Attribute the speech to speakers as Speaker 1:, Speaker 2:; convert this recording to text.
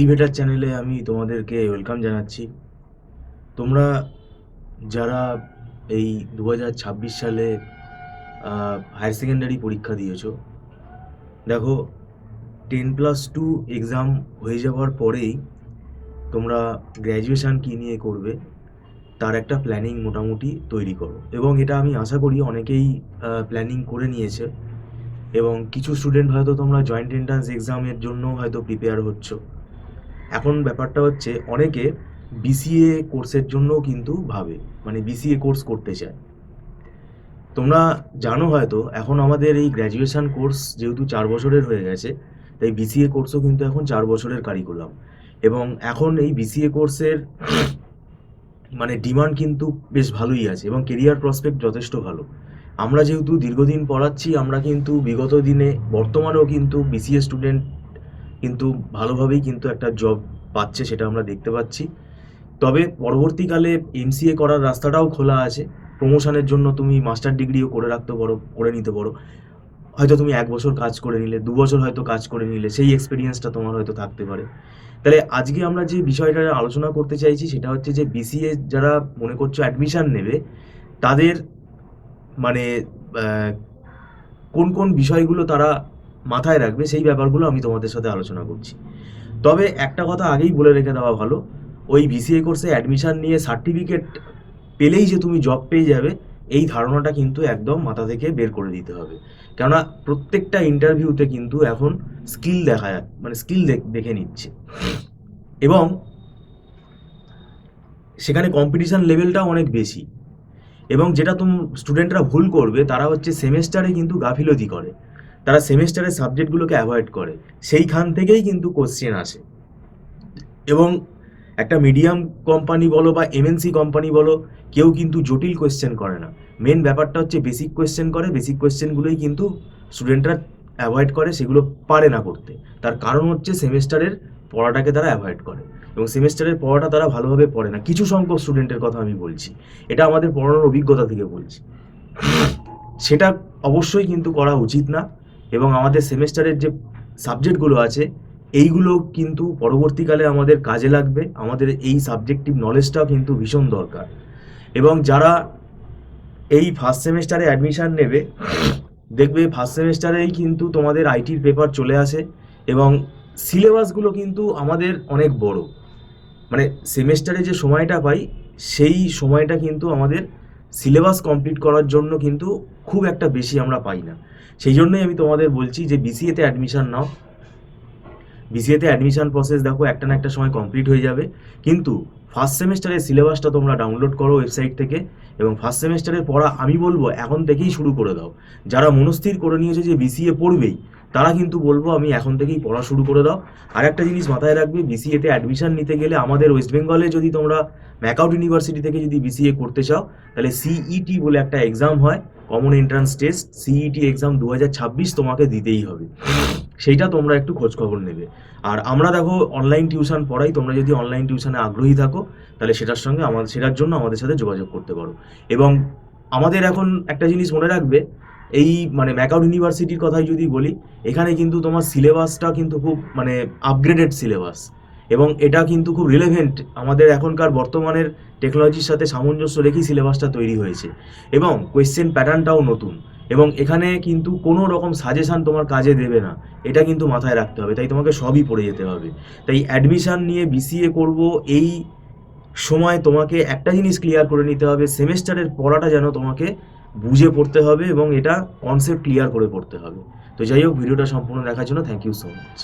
Speaker 1: Elevator চ্যানেলে আমি তোমাদেরকে ওয়েলকাম জানাচ্ছি। তোমরা যারা এই 2026 সালে হায়ার সেকেন্ডারি পরীক্ষা দিয়েছো, দেখো 10+2 এক্সাম হয়ে যাওয়ার পরেই তোমরা গ্র্যাজুয়েশান কী নিয়ে করবে তার একটা প্ল্যানিং মোটামুটি তৈরি করো, এবং এটা আমি আশা করি অনেকেই প্ল্যানিং করে নিয়েছে, এবং কিছু স্টুডেন্ট হয়তো তোমরা জয়েন্ট এন্ট্রান্স এক্সামের জন্য হয়তো প্রিপেয়ার হচ্ছ। এখন ব্যাপারটা হচ্ছে অনেকে বিসিএ কোর্সের জন্যও কিন্তু ভাবে, মানে বিসিএ কোর্স করতে চায়। তোমরা জানো হয়তো এখন আমাদের এই গ্র্যাজুয়েশন কোর্স যেহেতু 4 বছরের হয়ে গেছে, তাই বিসিএ কোর্সও কিন্তু এখন 4 বছরের কারিকুলাম, এবং এখন এই বিসিএ কোর্সের মানে ডিমান্ড কিন্তু বেশ ভালোই আছে, এবং কেরিয়ার প্রসপেক্ট যথেষ্ট ভালো। আমরা যেহেতু দীর্ঘদিন পড়াচ্ছি, আমরা কিন্তু বিগত দিনে বর্তমানেও কিন্তু বিসিএ স্টুডেন্ট কিন্তু ভালোভাবেই কিন্তু একটা জব পাচ্ছে, সেটা আমরা দেখতে পাচ্ছি। তবে পরবর্তীকালে এমসিএ করার রাস্তাটাও খোলা আছে। প্রমোশনের জন্য তুমি মাস্টার ডিগ্রিও করে নিতে পারো। হয়তো তুমি 1 বছর কাজ করে নিলে, 2 বছর হয়তো কাজ করে নিলে, সেই এক্সপিরিয়েন্সটা তোমার হয়তো থাকতে পারে। তাহলে আজকে আমরা যে বিষয়টা আলোচনা করতে চাইছি সেটা হচ্ছে যে বিসিএ যারা মনে করছো অ্যাডমিশান নেবে, তাদের মানে কোন কোন বিষয়গুলো তারা মাথায় রাখবে সেই ব্যাপারগুলো আমি তোমাদের সাথে আলোচনা করছি। তবে একটা কথা আগেই বলে রেখে দেওয়া ভালো, ওই বিসিএ কোর্সে অ্যাডমিশান নিয়ে সার্টিফিকেট পেলেই যে তুমি জব পেয়ে যাবে, এই ধারণাটা কিন্তু একদম মাথা থেকে বের করে দিতে হবে। কেননা প্রত্যেকটা ইন্টারভিউতে কিন্তু এখন স্কিল দেখা যায়, মানে স্কিল দেখে নিচ্ছে, এবং সেখানে কম্পিটিশান লেভেলটাও অনেক বেশি। এবং যেটা স্টুডেন্টরা ভুল করবে, তারা হচ্ছে সেমেস্টারে কিন্তু গাফিলতি করে, তারা সেমেস্টারের সাবজেক্টগুলোকে অ্যাভয়েড করে, সেইখান থেকেই কিন্তু কোশ্চেন আসে। এবং একটা মিডিয়াম কোম্পানি বলো বা এমএনসি কোম্পানি বলো, কেউ কিন্তু জটিল কোয়েশ্চেন করে না। মেন ব্যাপারটা হচ্ছে বেসিক কোয়েশ্চেন করে, বেসিক কোয়েশ্চেনগুলোই কিন্তু স্টুডেন্টরা অ্যাভয়েড করে, সেগুলো পারে না করতে। তার কারণ হচ্ছে সেমেস্টারের পড়াটাকে তারা অ্যাভয়েড করে, এবং সেমেস্টারের পড়াটা তারা ভালোভাবে পড়ে না। কিছু সংখ্যক স্টুডেন্টের কথা আমি বলছি, এটা আমাদের পড়ানোর অভিজ্ঞতা থেকে বলছি। সেটা অবশ্যই কিন্তু করা উচিত না, এবং আমাদের সেমেস্টারের যে সাবজেক্টগুলো আছে এইগুলো কিন্তু পরবর্তীকালে আমাদের কাজে লাগবে। আমাদের এই সাবজেক্টিভ নলেজটাও কিন্তু ভীষণ দরকার। এবং যারা এই ফার্স্ট সেমেস্টারে অ্যাডমিশান নেবে, দেখবে ফার্স্ট সেমেস্টারেই কিন্তু তোমাদের আইটির পেপার চলে আসে, এবং সিলেবাসগুলো কিন্তু আমাদের অনেক বড়। মানে সেমেস্টারে যে সময়টা পাই, সেই সময়টা কিন্তু আমাদের সিলেবাস কমপ্লিট করার জন্য কিন্তু খুব একটা বেশি আমরা পাই না। সেই জন্যই আমি তোমাদের বলছি যে বিসিএতে অ্যাডমিশান নাও। বিসিএতে অ্যাডমিশান প্রসেস দেখো একটা না একটা সময় কমপ্লিট হয়ে যাবে, কিন্তু ফার্স্ট সেমেস্টারের সিলেবাসটা তোমরা ডাউনলোড করো ওয়েবসাইট থেকে, এবং ফার্স্ট সেমেস্টারের পড়া আমি বলবো এখন থেকেই শুরু করে দাও। যারা মনস্থির করে নিয়েছে যে বিসিএ পড়বেই, তারা কিন্তু বলবো আমি এখন থেকেই পড়া শুরু করে দাও। আর একটা জিনিস মাথায় রাখবে, বিসিএতে অ্যাডমিশান নিতে গেলে আমাদের ওয়েস্ট বেঙ্গলে যদি তোমরা ম্যাকআউট ইউনিভার্সিটি থেকে যদি বিসিএ করতে চাও, তাহলে সিইটি বলে একটা এক্সাম হয়, common entrance test, CET exam 2026 তোমাকে দিতেই হবে। সেইটা তোমরা একটু খোঁজ খবর নেবে। আর আমরা দেখো অনলাইন টিউশন পড়াই, তোমরা যদি অনলাইন টিউশনে আগ্রহী থাকো, তাহলে সেটার জন্য আমাদের সাথে যোগাযোগ করতে পারো। এবং আমাদের এখন একটা জিনিস মনে রাখবে, এই মানে ম্যাকআউট ইউনিভার্সিটির কথাই যদি বলি, এখানে কিন্তু তোমার সিলেবাসটা কিন্তু খুব মানে আপগ্রেডেড সিলেবাস, এবং এটা কিন্তু খুব রিলেভেন্ট, আমাদের এখনকার বর্তমানের টেকনোলজির সাথে সামঞ্জস্য রেখেই সিলেবাসটা তৈরি হয়েছে, এবং কোয়েশ্চেন প্যাটার্নটাও নতুন, এবং এখানে কিন্তু কোনো রকম সাজেশান তোমার কাজে দেবে না, এটা কিন্তু মাথায় রাখতে হবে। তাই তোমাকে সবই পড়ে যেতে হবে। তাই অ্যাডমিশান নিয়ে বিসিএ করব এই সময় তোমাকে একটা জিনিস ক্লিয়ার করে নিতে হবে, সেমেস্টারের পড়াটা যেন তোমাকে বুঝে পড়তে হবে, এবং এটা কনসেপ্ট ক্লিয়ার করে পড়তে হবে। তো যাই হোক, ভিডিওটা সম্পূর্ণ দেখার জন্য থ্যাংক ইউ সো মাচ।